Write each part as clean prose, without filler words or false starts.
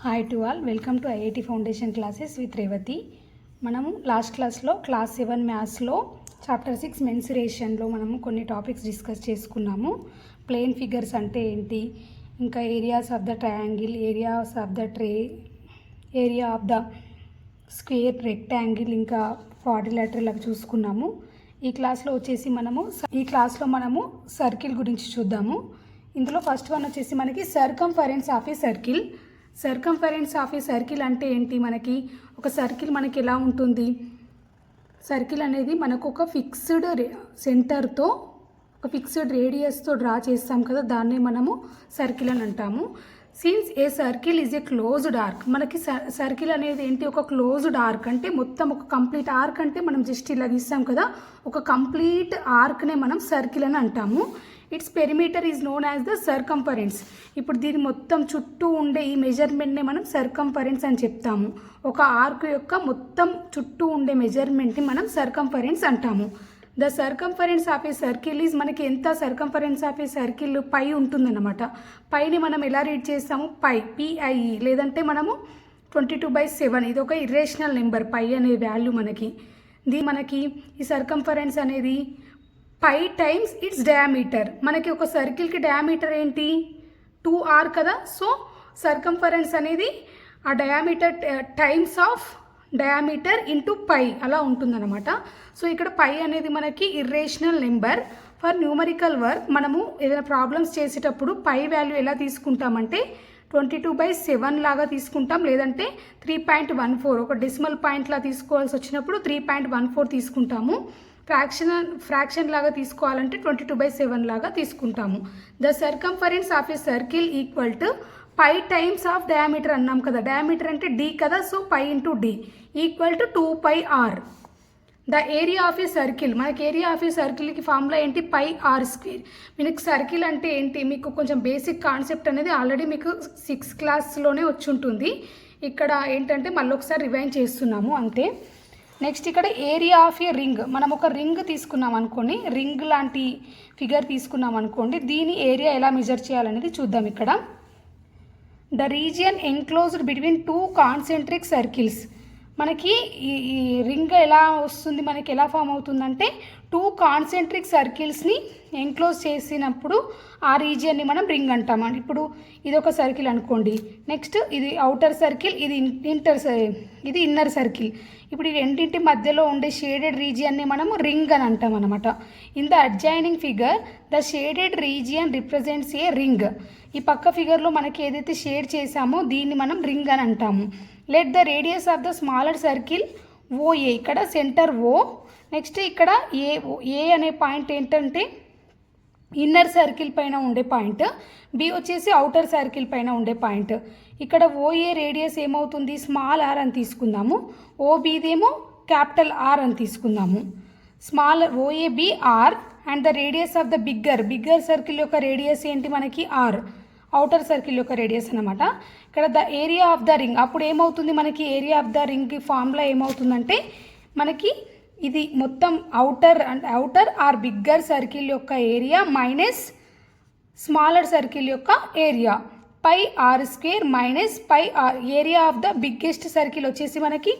Hi to all, welcome to IIT foundation classes with Revathi. మనము last క్లాస్లో class 7 మ్యాథ్స్లో chapter 6 మెన్సురేషన్లో మనము కొన్ని టాపిక్స్ డిస్కస్ చేసుకున్నాము. ప్లేన్ ఫిగర్స్ అంటే ఏంటి, ఇంకా areas of the triangle, areas of the area of the square, rectangle, ఇంకా క్వాడ్రిలేటరల్ అవి చూసుకున్నాము. ఈ క్లాస్లో మనము సర్కిల్ గురించి చూద్దాము. ఇందులో ఫస్ట్ వన్ వచ్చేసి మనకి circumference of a circle. Circumference of a circle అంటే ఏంటి, మనకి ఒక సర్కిల్ మనకి ఎలా ఉంటుంది, సర్కిల్ అనేది మనకు ఒక ఫిక్స్డ్ సెంటర్తో ఒక ఫిక్స్డ్ రేడియస్తో డ్రా చేస్తాం కదా, దాన్నే మనము సర్కిల్ అని అంటాము. Since A circle is a closed arc, మనకి సర్కిల్ అనేది ఏంటి, ఒక క్లోజ్డ్ ఆర్క్ అంటే మొత్తం ఒక కంప్లీట్ ఆర్క్ అంటే మనం జస్ట్ ఇలా గీస్తాం కదా, ఒక కంప్లీట్ ఆర్క్నే మనం సర్కిల్ అని అంటాము. It's perimeter is known as the circumference. ఇప్పుడు దీని మొత్తం చుట్టూ ఉండే ఈ మెజర్మెంట్ని మనం సర్కంఫరెన్స్ అని చెప్తాము. ఒక ఆర్క్ యొక్క మొత్తం చుట్టూ ఉండే మెజర్మెంట్ని మనం సర్కంఫరెన్స్ అంటాము. The circumference of a circle is, మనకి ఎంత సర్కంఫరెన్స్ ఆఫ్ ఏ సర్కిల్ పై ఉంటుందన్నమాట. పైని మనం ఎలా రీడ్ చేస్తాము, పిఐఈ, లేదంటే మనము 22/7. ఇది ఒక ఇర్రేషనల్ నెంబర్ పై అనే వాల్యూ మనకి. మనకి ఈ సర్కంఫరెన్స్ అనేది పై టైమ్స్ ఇట్స్ డయామీటర్. మనకి ఒక సర్కిల్కి డయామీటర్ ఏంటి, 2r కదా. సో సర్కంఫరెన్స్ అనేది ఆ diameter times of diameter into pi అలా ఉంటుందన్నమాట. సో ఇక్కడ పై అనేది మనకి irrational number. For numerical work మనము ఏదైనా ప్రాబ్లమ్స్ చేసేటప్పుడు పై వాల్యూ ఎలా తీసుకుంటామంటే 22/7 లాగా తీసుకుంటాం, లేదంటే 3.14 ఒక డెసిమల్ పాయింట్లా తీసుకోవాల్సి వచ్చినప్పుడు 3.14 తీసుకుంటాము. ఫ్రాక్షన్ లాగా తీసుకోవాలంటే 22/7 లాగా తీసుకుంటాము. The circumference of a circle equal to pi times of diameter అన్నాం కదా, డయామీటర్ అంటే d కదా, so pi into d equal to 2πr. The area of a circle, మనకి ఏరియా ఆఫ్ ఏ సర్కిల్కి ఫార్ములా ఏంటి, πr². మీకు సర్కిల్ అంటే ఏంటి, మీకు కొంచెం బేసిక్ కాన్సెప్ట్ అనేది ఆల్రెడీ మీకు 6th క్లాస్లోనే వచ్చి ఉంటుంది. ఇక్కడ ఏంటంటే మళ్ళీ ఒకసారి రివైండ్ చేస్తున్నాము అంతే. నెక్స్ట్ ఇక్కడ ఏరియా ఆఫ్ ఏ రింగ్, మనం ఒక రింగ్ తీసుకున్నాం అనుకోండి, రింగ్ లాంటి ఫిగర్ తీసుకున్నాం అనుకోండి, దీని ఏరియా ఎలా మెజర్ చేయాలనేది చూద్దాం. ఇక్కడ the region enclosed between 2 concentric circles, మనకి ఈ రింగ్ ఎలా వస్తుంది, మనకి ఎలా ఫామ్ అవుతుందంటే 2 కాన్సెంట్రిక్ సర్కిల్స్ని ఎంక్లోజ్ చేసినప్పుడు ఆ రీజియన్ని మనం రింగ్ అంటాం. ఇప్పుడు ఇది ఒక సర్కిల్ అనుకోండి, నెక్స్ట్ ఇది అవుటర్ సర్కిల్, ఇది ఇన్నర్ సర్కిల్. ఇప్పుడు ఈ రెండింటి మధ్యలో ఉండే షేడెడ్ రీజియన్ని మనము రింగ్ అని అంటాం అనమాట. In the adjoining figure the shaded region represents A ring. ఈ పక్క ఫిగర్లో మనకి ఏదైతే షేడ్ చేసామో దీన్ని మనం రింగ్ అని అంటాము. Let the radius of the smaller circle OA, ఇక్కడ సెంటర్ ఓ, నెక్స్ట్ ఇక్కడ ఏ అనే పాయింట్ ఏంటంటే ఇన్నర్ సర్కిల్ పైన ఉండే పాయింట్, బి వచ్చేసి అవుటర్ సర్కిల్ పైన ఉండే పాయింట్. ఇక్కడ ఓఏ రేడియస్ ఏమవుతుంది, స్మాల్ ఆర్ అని తీసుకుందాము, ఓబీదేమో క్యాపిటల్ ఆర్ అని తీసుకుందాము. స్మాల్ ఓఏబి R and the radius of the bigger circle యొక్క రేడియస్ ఏంటి మనకి ఆర్, అవుటర్ సర్కిల్ యొక్క రేడియస్ అనమాట. ఇక్కడ the area of the ring, అప్పుడు ఏమవుతుంది మనకి ఏరియా ఆఫ్ ద రింగ్కి ఫార్ములా ఏమవుతుందంటే మనకి ఇది మొత్తం అవుటర్ ఆర్ బిగ్గర్ సర్కిల్ యొక్క ఏరియా మైనస్ స్మాలర్ సర్కిల్ యొక్క area, πr² minus πr. Area of the biggest circle వచ్చేసి మనకి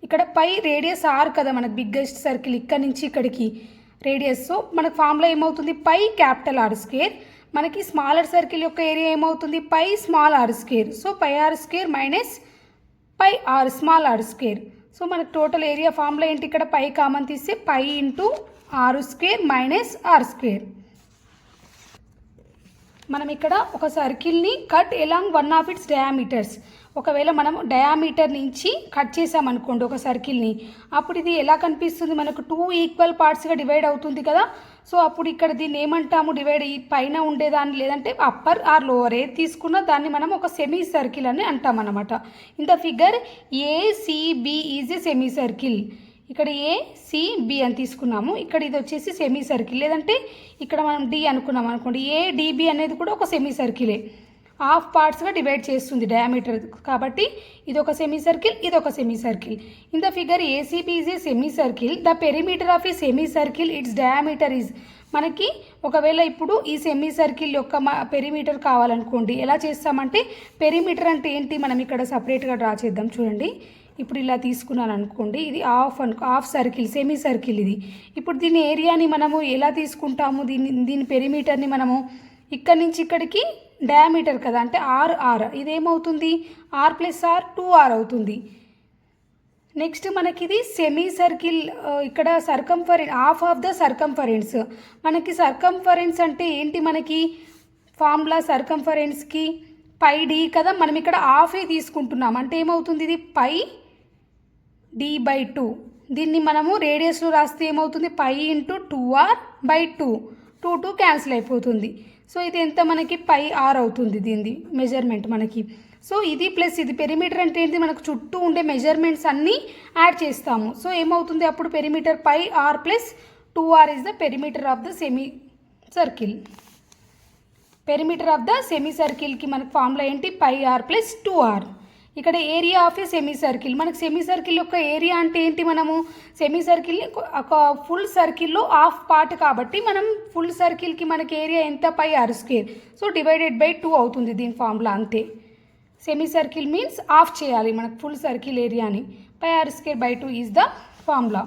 ఇక్కడ పై రేడియస్ ఆర్ కదా, మనకి బిగ్గెస్ట్ సర్కిల్ ఇక్కడ నుంచి ఇక్కడికి రేడియస్. సో మనకు ఫార్ములా ఏమవుతుంది, πR². మనకి స్మాలర్ సర్కిల్ యొక్క ఏరియా ఏమవుతుంది, πr². So πr² minus πr r². So మనకు టోటల్ ఏరియా ఫార్ములా ఏంటి, ఇక్కడ పై కామన్ తీస్తే π ఇంటూ r² మైనస్ r². మనం ఇక్కడ ఒక సర్కిల్ని cut along one of its diameters. ఒకవేళ మనం డయామీటర్ నుంచి కట్ చేసామనుకోండి ఒక సర్కిల్ని, అప్పుడు ఇది ఎలా కనిపిస్తుంది, మనకు 2 ఈక్వల్ పార్ట్స్గా డివైడ్ అవుతుంది కదా. సో అప్పుడు ఇక్కడ దీన్ని ఏమంటాము, డివైడ్ ఈ పైన ఉండేదాన్ని, లేదంటే అప్పర్ ఆర్ లోవర్ ఏది తీసుకున్నా దాన్ని మనం ఒక సెమీ సర్కిల్ అని అంటాం అనమాట. In the figure ACB is a semi circle. ఇక్కడ ఏసీబి అని తీసుకున్నాము, ఇక్కడ ఇది వచ్చేసి సెమీ సర్కిల్, లేదంటే ఇక్కడ మనం డి అనుకున్నాం అనుకోండి, ఏడిబి అనేది కూడా ఒక సెమీ సర్కిలే. హాఫ్ పార్ట్స్గా డివైడ్ చేస్తుంది డయామీటర్. కాబట్టి ఇది ఒక సెమీ సర్కిల్, ఇది ఒక semi circle. In the figure ACB is a semi circle. The perimeter of a semi circle it's diameter is. మనకి ఒకవేళ ఇప్పుడు ఈ సెమీ సర్కిల్ యొక్క పెరిమీటర్ కావాలనుకోండి, ఎలా చేస్తామంటే పెరిమీటర్ అంటే ఏంటి మనం ఇక్కడ సపరేట్గా డ్రా చేద్దాం. చూడండి, ఇప్పుడు ఇలా తీసుకున్నాను అనుకోండి, ఇది హాఫ్ సర్కిల్, సెమీ సర్కిల్ ఇది. ఇప్పుడు దీని ఏరియాని మనము ఎలా తీసుకుంటాము, దీని పెరిమీటర్ని మనము ఇక్కడి నుంచి ఇక్కడికి డయామీటర్ కదా, అంటే ఆర్ ఇదేమవుతుంది, ఆర్ ప్లస్ ఆర్ 2r అవుతుంది. నెక్స్ట్ మనకి ఇది సెమీ సర్కిల్, ఇక్కడ హాఫ్ ఆఫ్ ద సర్కంఫరెన్స్. మనకి సర్కంఫరెన్స్ అంటే ఏంటి, మనకి ఫార్ములా సర్కంఫరెన్స్కి పై డి కదా, మనం ఇక్కడ హాఫే తీసుకుంటున్నాం. అంటే ఏమవుతుంది, ఇది పై d/2. దీన్ని మనము రేడియస్లో రాస్తే ఏమవుతుంది, పై ఇంటూ 2r/2. 2 క్యాన్సిల్ అయిపోతుంది. సో ఇది ఎంత మనకి పై ఆర్ అవుతుంది దీనిది మెజర్మెంట్ మనకి. సో ఇది ప్లస్ ఇది పెరిమీటర్ అంటే ఏంటి, మనకు చుట్టూ ఉండే మెజర్మెంట్స్ అన్నీ యాడ్ చేస్తాము. సో ఏమవుతుంది అప్పుడు perimeter pi r plus 2r is the perimeter of the semi circle. Perimeter of the semi సర్కిల్కి మనకు ఫార్ములా ఏంటి, పై ఆర్ ప్లస్ 2r. ఇక్కడ area of a semi circle, మనకు సెమీ సర్కిల్ యొక్క ఏరియా అంటే ఏంటి, మనము సెమీ సర్కిల్ని ఒక ఫుల్ సర్కిల్లో హాఫ్ పార్ట్ కాబట్టి మనం ఫుల్ సర్కిల్కి మనకి ఏరియా ఎంత, పై r². సో /2 అవుతుంది దీని ఫార్ములా అంతే. సెమీ సర్కిల్ మీన్స్ హాఫ్ చేయాలి మనకు ఫుల్ సర్కిల్ ఏరియాని. పై r²/2 is the formula.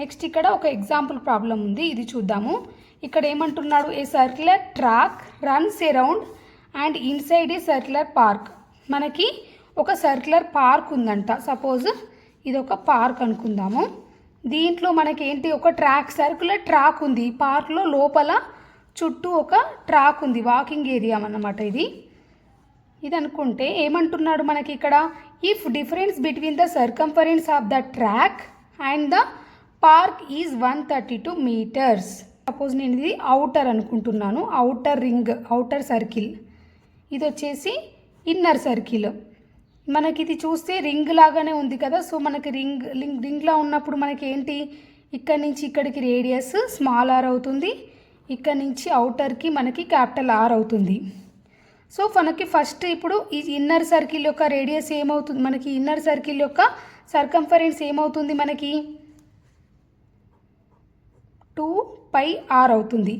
Next ఇక్కడ ఒక ఎగ్జాంపుల్ ప్రాబ్లం ఉంది, ఇది చూద్దాము. ఇక్కడ ఏమంటున్నాడు, ఏ circular track runs around and inside A circular park. మనకి ఒక సర్క్యులర్ పార్క్ ఉందంట. సపోజ్ ఇది ఒక పార్క్ అనుకుందాము. దీంట్లో మనకి ఏంటి, ఒక సర్క్యులర్ ట్రాక్ ఉంది. ఈ పార్క్లో లోపల చుట్టూ ఒక ట్రాక్ ఉంది, వాకింగ్ ఏరియా అన్నమాట ఇది అనుకుంటే ఏమంటున్నాడు మనకి ఇక్కడ, if difference between the circumference of the track and the park is 132 metres. Suppose నేను ఇది అవుటర్ అనుకుంటున్నాను, అవుటర్ రింగ్, అవుటర్ సర్కిల్. ఇది వచ్చేసి ఇన్నర్ సర్కిల్. మనకి ఇది చూస్తే రింగ్ లాగానే ఉంది కదా. సో మనకి రింగ్లా ఉన్నప్పుడు మనకి ఏంటి, ఇక్కడి నుంచి ఇక్కడికి రేడియస్ స్మాల్ r అవుతుంది, ఇక్కడ నుంచి అవుటర్కి మనకి క్యాపిటల్ R అవుతుంది. సో మనకి ఫస్ట్ ఇప్పుడు ఈ ఇన్నర్ సర్కిల్ యొక్క రేడియస్ ఏమవుతుంది, మనకి ఇన్నర్ సర్కిల్ యొక్క సర్కంఫరెన్స్ ఏమవుతుంది, మనకి 2πr అవుతుంది.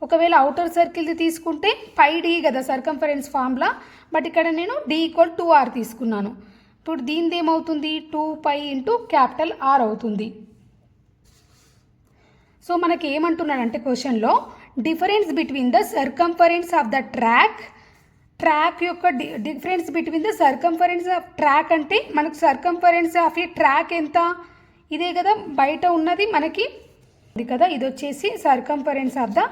ఒకవేళ అవుటర్ సర్కిల్ది తీసుకుంటే పై డి కదా సర్కంఫరెన్స్ ఫార్ములా, బట్ ఇక్కడ నేను d = 2r తీసుకున్నాను. ఇప్పుడు దీనిది ఏమవుతుంది, 2π ఇంటూ క్యాపిటల్ R అవుతుంది. సో మనకి ఏమంటున్నాడంటే క్వశ్చన్లో, difference between the circumference of the track యొక్క difference between the circumference of track అంటే మనకు సర్కంఫరెన్స్ ఆఫ్ ఈ ట్రాక్ ఎంత, ఇదే కదా బయట ఉన్నది మనకి ఇది కదా, ఇది వచ్చేసి circumference of the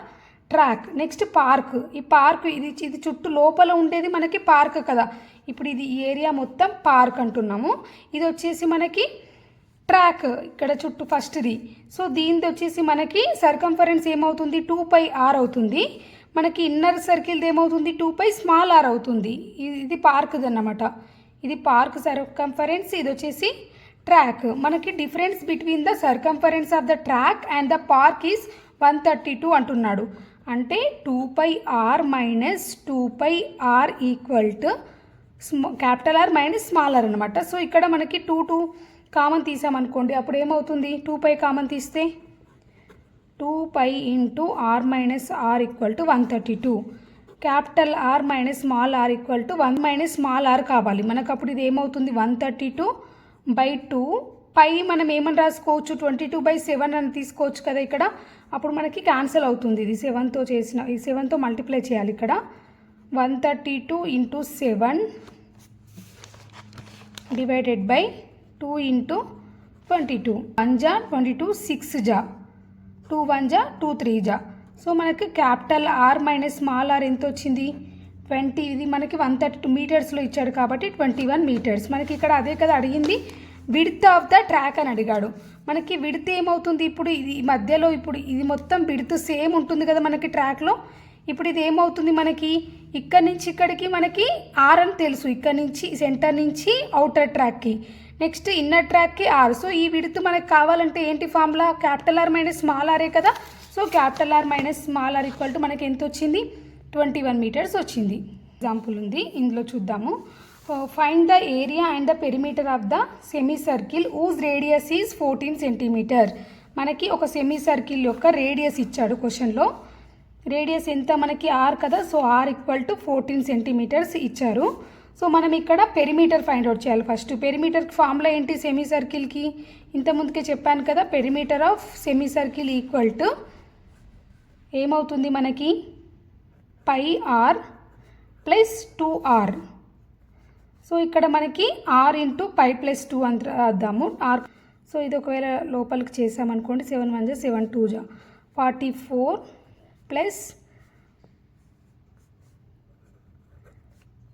track. Next park, ఈ పార్క్ ఇది చుట్టూ లోపల ఉండేది మనకి పార్క్ కదా. ఇప్పుడు ఇది ఈ ఏరియా మొత్తం పార్క్ అంటున్నాము. ఇది వచ్చేసి మనకి ట్రాక్, ఇక్కడ చుట్టూ ఫస్ట్ది. సో దీనిది వచ్చేసి మనకి సర్కంఫరెన్స్ ఏమవుతుంది, 2πr అవుతుంది. మనకి ఇన్నర్ సర్కిల్ది ఏమవుతుంది, 2π స్మాల్ r అవుతుంది. ఇది పార్క్ది అన్నమాట. ఇది పార్క్ సర్కంఫరెన్స్, ఇది వచ్చేసి ట్రాక్. మనకి difference between the circumference of the track and the park is 132 అంటున్నాడు. అంటే 2πr minus 2πr equal to capital R minus small r అనమాట. సో ఇక్కడ మనకి 2 కామన్ తీసామనుకోండి, అప్పుడు ఏమవుతుంది, 2π కామన్ తీస్తే 2π into r minus r equal to 132. Capital R minus small r equal to 1 minus small r కావాలి మనకు. అప్పుడు ఇది ఏమవుతుంది, 132/2. పై మనం ఏమని రాసుకోవచ్చు, 22/7 అని తీసుకోవచ్చు కదా ఇక్కడ. అప్పుడు మనకి క్యాన్సిల్ అవుతుంది, ఇది 7తో చేసిన, ఈ 7తో మల్టిప్లై చేయాలి ఇక్కడ. 132 ఇంటూ 7 డివైడెడ్ బై 2 ఇంటూ 22. 1 జా 22, 6 జా 2, 1 జా 2, 3 జా. సో మనకి capital R minus small r ఎంత వచ్చింది, 20. ఇది మనకి 132 మీటర్స్లో ఇచ్చాడు కాబట్టి 21 మీటర్స్. మనకి ఇక్కడ అదే కదా అడిగింది, విడ్త్ ఆఫ్ ద ట్రాక్ అని అడిగాడు. మనకి విడ్త్ ఏమవుతుంది, ఇప్పుడు ఇది మధ్యలో, ఇప్పుడు ఇది మొత్తం విడ్త్ సేమ్ ఉంటుంది కదా మనకి ట్రాక్లో. ఇప్పుడు ఇది ఏమవుతుంది, మనకి ఇక్కడ నుంచి ఇక్కడికి మనకి R అని తెలుసు, ఇక్కడ నుంచి సెంటర్ నుంచి అవుటర్ ట్రాక్కి. నెక్స్ట్ ఇన్నర్ ట్రాక్కి R. సో ఈ విడ్త్ మనకు కావాలంటే ఏంటి formula, capital R minus small r కదా. So capital R minus small r equal to మనకి ఎంత వచ్చింది, 21 మీటర్స్ వచ్చింది. ఎగ్జాంపుల్ ఉంది, ఇందులో చూద్దాము. Find the area and the perimeter of the semi circle whose radius is 14 centimetre. మనకి ఒక సెమీ సర్కిల్ యొక్క రేడియస్ ఇచ్చాడు క్వశ్చన్లో. రేడియస్ ఎంత మనకి ఆర్ కదా, so R equal to 14 centimetres ఇచ్చారు. సో మనం ఇక్కడ పెరిమీటర్ ఫైండ్ అవుట్ చేయాలి. ఫస్ట్ పెరిమీటర్ ఫార్ములా ఏంటి సెమీ సర్కిల్కి, ఇంత ముందుకే చెప్పాను కదా, perimeter of semi circle equal to ఏమవుతుంది మనకి పై ఆర్ ప్లస్ 2r. సో ఇక్కడ మనకి r ఇంటూ పై ప్లస్ 2 అంత రాద్దాము ఆర్. సో ఇది ఒకవేళ లోపలికి చేసామనుకోండి 7 1 7 2 44 ప్లస్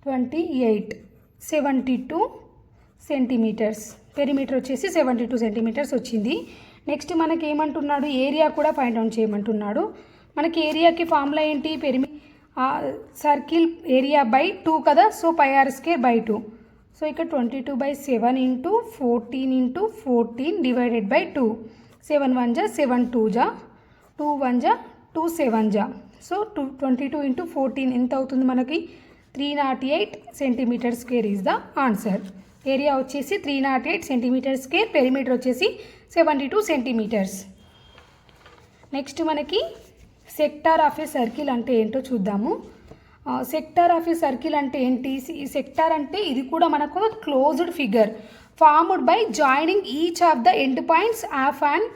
28 72 సెంటీమీటర్స్. పెరిమీటర్ వచ్చేసి 72 సెంటీమీటర్స్ వచ్చింది. నెక్స్ట్ మనకి ఏమంటున్నాడు, ఏరియా కూడా ఫైండ్ అవుట్ చేయమంటున్నాడు. మనకి ఏరియాకి ఫార్ములా ఏంటి, సర్కిల్ ఏరియా బై 2 కదా, so pi are square by 2. So ఇక్కడ 22/7 into 14 into 14 divided by 2. 7 1 7 2 2 1 2 7 so 22 into 14 ఎంత అవుతుంది మనకి 308 centimetre square is the answer. Area వచ్చేసి 308 సెంటీమీటర్ స్క్వేర్, పెరిమీటర్ వచ్చేసి 72 సెంటీమీటర్స్. నెక్స్ట్ మనకి సెక్టార్ ఆఫ్ ఏ సర్కిల్ అంటే ఏంటో చూద్దాము. సెక్టార్ ఆఫ్ ఏ సర్కిల్ అంటే ఏంటి, ఈ సెక్టార్ అంటే ఇది కూడా మనకు closed figure formed by joining each of the end points of an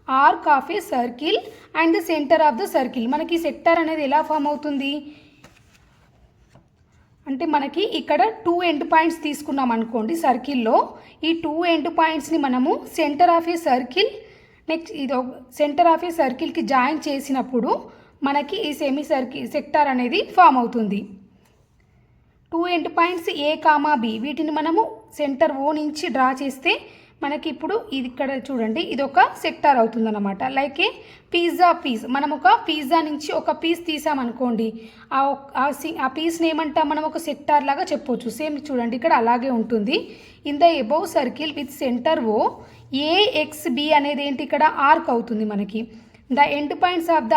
arc of a circle and the centre of the circle. మనకి సెక్టార్ అనేది ఎలా ఫామ్ అవుతుంది అంటే మనకి ఇక్కడ 2 ఎండ్ పాయింట్స్ తీసుకున్నాం అనుకోండి సర్కిల్లో, ఈ 2 ఎండ్ పాయింట్స్ని మనము centre of a circle next ఇది సెంటర్ ఆఫ్ ఏ సర్కిల్కి జాయిన్ చేసినప్పుడు మనకి ఈ సెమీ సెక్టార్ అనేది ఫామ్ అవుతుంది. 2 ఎండ్ పాయింట్స్ ఏ కామా బి, వీటిని మనము సెంటర్ ఓ నుంచి డ్రా చేస్తే మనకి ఇప్పుడు ఇది ఇక్కడ చూడండి, ఇది ఒక సెక్టార్ అవుతుంది అన్నమాట. లైక్ ఏ పిజ్జా పీస్, మనం ఒక పిజ్జా నుంచి ఒక పీస్ తీసామనుకోండి, ఆ పీస్ని ఏమంటాం మనం, ఒక సెక్టార్ లాగా చెప్పొచ్చు. సేమ్ చూడండి ఇక్కడ అలాగే ఉంటుంది. In the above circle with centre O AXB అనేది ఏంటి, ఇక్కడ ఆర్క్ అవుతుంది మనకి. The end points of the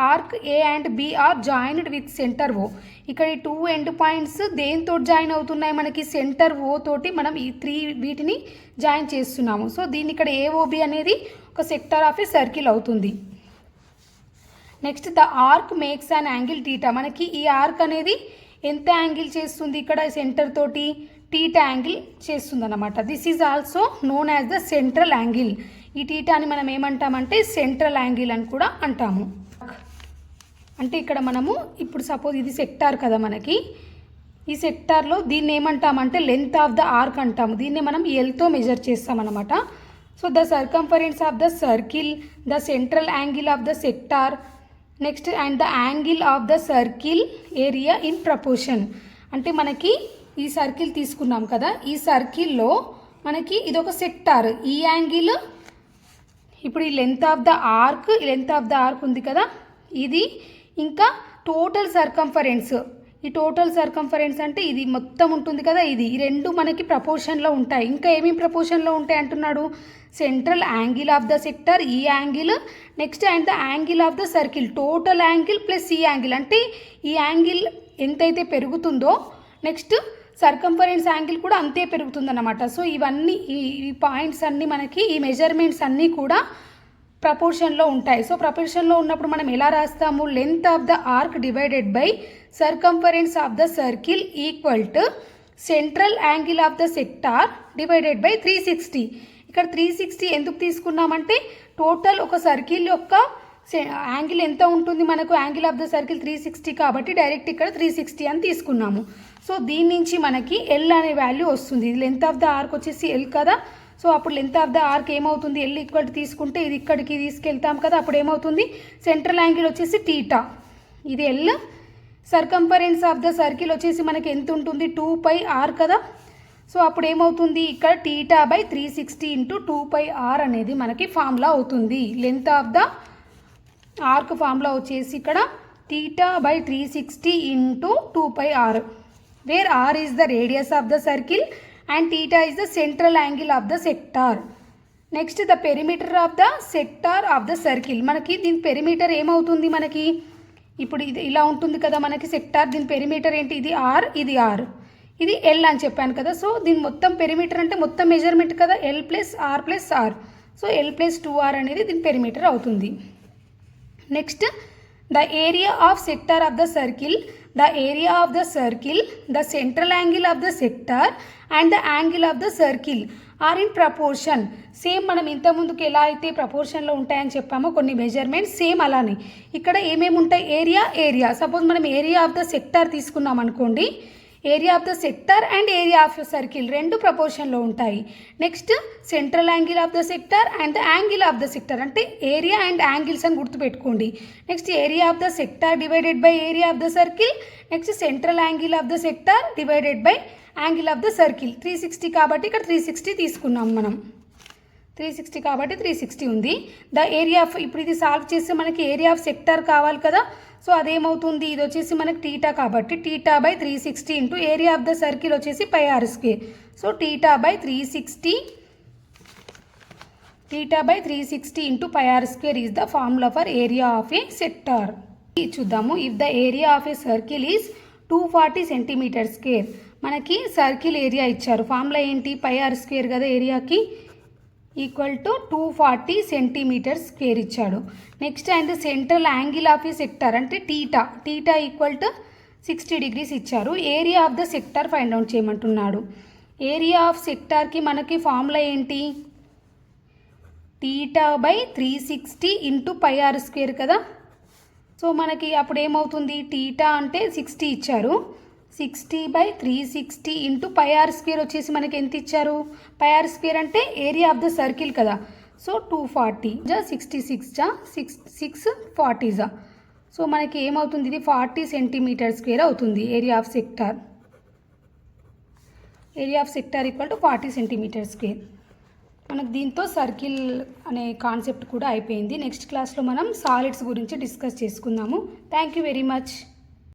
arc A and B are joined with centre O. ఇక్కడ ఈ 2 ఎండ్ పాయింట్స్ దేంతో జాయిన్ అవుతున్నాయి మనకి, సెంటర్ ఓ తోటి మనం ఈ 3 వీటిని జాయిన్ చేస్తున్నాము. సో దీన్ని ఇక్కడ AOB అనేది ఒక సెక్టార్ ఆఫ్ ఏ సర్కిల్ అవుతుంది. Next the arc makes an angle theta. మనకి ఈ ఆర్క్ అనేది ఎంత యాంగిల్ చేస్తుంది, ఇక్కడ సెంటర్ తోటి టీటా యాంగిల్ చేస్తుంది అన్నమాట. This is also known as the central angle. ఈ టీటాని మనం ఏమంటామంటే సెంట్రల్ యాంగిల్ అని కూడా అంటాము. అంటే ఇక్కడ మనము ఇప్పుడు సపోజ్ ఇది సెక్టార్ కదా మనకి, ఈ సెక్టార్లో దీన్ని ఏమంటామంటే లెంత్ ఆఫ్ ద ఆర్క్ అంటాము. దీన్ని మనం ఎల్తో మెజర్ చేస్తామన్నమాట. So the circumference of the circle, the central angle of the sector, next and the angle of the circle area in proportion. అంటే మనకి ఈ సర్కిల్ తీసుకున్నాం కదా, ఈ సర్కిల్లో మనకి ఇది ఒక సెక్టార్, ఈ యాంగిల్ ఇప్పుడు ఈ లెంత్ ఆఫ్ ద ఆర్క్ ఉంది కదా, ఇది ఇంకా టోటల్ సర్కంఫరెన్స్, ఈ టోటల్ సర్కంఫరెన్స్ అంటే ఇది మొత్తం ఉంటుంది కదా, ఇది ఈ రెండు మనకి ప్రపోర్షన్లో ఉంటాయి. ఇంకా ఏమేమి ప్రపోర్షన్లో ఉంటాయి అంటున్నాడు, central angle of the sector, ఈ angle, next and the angle of the circle, total angle plus ఈ యాంగిల్. అంటే ఈ యాంగిల్ ఎంతైతే పెరుగుతుందో నెక్స్ట్ సర్కంఫరెన్స్ యాంగిల్ కూడా అంతే పెరుగుతుందన్నమాట. సో ఇవన్నీ ఈ పాయింట్స్ అన్నీ మనకి, ఈ మెజర్మెంట్స్ అన్నీ కూడా ప్రపోర్షన్లో ఉంటాయి. సో ప్రపోర్షన్లో ఉన్నప్పుడు మనం ఎలా రాస్తాము, length of the arc divided by circumference of the circle equal to central angle of the sector divided by 360. ఇక్కడ 360 ఎందుకు తీసుకున్నామంటే టోటల్ ఒక సర్కిల్ యొక్క యాంగిల్ ఎంత ఉంటుంది మనకు, యాంగిల్ ఆఫ్ ద సర్కిల్ 360 కాబట్టి డైరెక్ట్ ఇక్కడ 360 అని తీసుకున్నాము. సో దీని నుంచి మనకి ఎల్ అనే వాల్యూ వస్తుంది. లెంత్ ఆఫ్ ద ఆర్క్ వచ్చేసి ఎల్ కదా, సో అప్పుడు లెంత్ ఆఫ్ ద ఆర్క్ ఏమవుతుంది, ఎల్ ఈక్వల్ తీసుకుంటే ఇది ఇక్కడికి తీసుకెళ్తాం కదా, అప్పుడు ఏమవుతుంది సెంట్రల్ యాంగిల్ వచ్చేసి టీటా, ఇది L. Circumference of the circle వచ్చేసి మనకి ఎంత ఉంటుంది 2πr కదా, సో అప్పుడు ఏమవుతుంది ఇక్కడ టీటా బై 360 ఇంటూ 2πr అనేది మనకి ఫార్ములా అవుతుంది. Length of the arc formula వచ్చేసి ఇక్కడ theta by 360 into 2πr, where r is the radius of the circle and theta is the central angle of the sector. Next the perimeter of the sector of the circle. మనకి దీని perimeter ఏమవుతుంది, మనకి ఇప్పుడు ఇది ఇలా ఉంటుంది కదా మనకి సెక్టార్, దీని పెరిమీటర్ ఏంటి, ఇది ఆర్, ఇది ఆర్, ఇది ఎల్ అని చెప్పాను కదా. సో దీని మొత్తం పెరిమీటర్ అంటే మొత్తం మెజర్మెంట్ కదా, L plus R. So L plus 2r అనేది దీని పెరిమీటర్ అవుతుంది. Next the area of sector of the circle, the central angle of the sector and the angle of the circle are in proportion. Same మనం ఇంతకుముందుకు ఎలా అయితే ప్రపోర్షన్లో ఉంటాయని చెప్పామో కొన్ని మెజర్మెంట్స్, సేమ్ అలానే ఇక్కడ ఏమేమి ఉంటాయి, ఏరియా. సపోజ్ మనం ఏరియా ఆఫ్ ద సెక్టార్ తీసుకున్నాం అనుకోండి, area of the sector and area of circle రెండు ప్రపోర్షన్లో ఉంటాయి. Next central angle of the sector and the angle of the sector, అంటే ఏరియా అండ్ యాంగిల్స్ అని గుర్తుపెట్టుకోండి. Next area of the sector divided by area of the circle, next central angle of the sector divided by angle of the circle. 360 కాబట్టి ఇక్కడ 360 తీసుకున్నాం మనం, 360 కాబట్టి 360 ఉంది. The area of, ఇప్పుడు ఇది సాల్వ్ చేస్తే మనకి ఏరియా ఆఫ్ సెక్టార్ కావాలి కదా. సో అదేమవుతుంది, ఇది వచ్చేసి మనకి టీటా కాబట్టి theta by 360 into area of the circle వచ్చేసి pi are square. So theta by 360 into pi are square is the formula for area of a sector. చూద్దాము. If the area of a circle is 240 centimetre square, మనకి circle area ఇచ్చారు, formula ఏంటి, pi are square కదా ఏరియాకి, equal to 240 centimetre square ఇచ్చాడు. Next and central angle of ఈ sector అంటే theta equal to 60 degrees ఇచ్చారు. Area of the sector find out చేయమంటున్నాడు. ఏరియా ఆఫ్ సెక్టార్కి మనకి ఫార్ములా ఏంటి, theta by 360 into pi are square కదా. సో మనకి అప్పుడు ఏమవుతుంది, టీటా అంటే 60 ఇచ్చారు, 60 by 360 into pi are square వచ్చేసి మనకి ఎంత ఇచ్చారు, పై ఆర్ స్క్వేర్ అంటే ఏరియా ఆఫ్ ద సర్కిల్ కదా. సో 240 జా 66 జా 640 జా. సో మనకి ఏమవుతుంది, ఇది 40 సెంటీమీటర్ స్క్వేర్ అవుతుంది area of sector. Area of sector equal to 40 centimetre square. మనకు దీంతో సర్కిల్ అనే కాన్సెప్ట్ కూడా అయిపోయింది. నెక్స్ట్ క్లాస్లో మనం సాలిడ్స్ గురించి డిస్కస్ చేసుకుందాము. Thank you very much.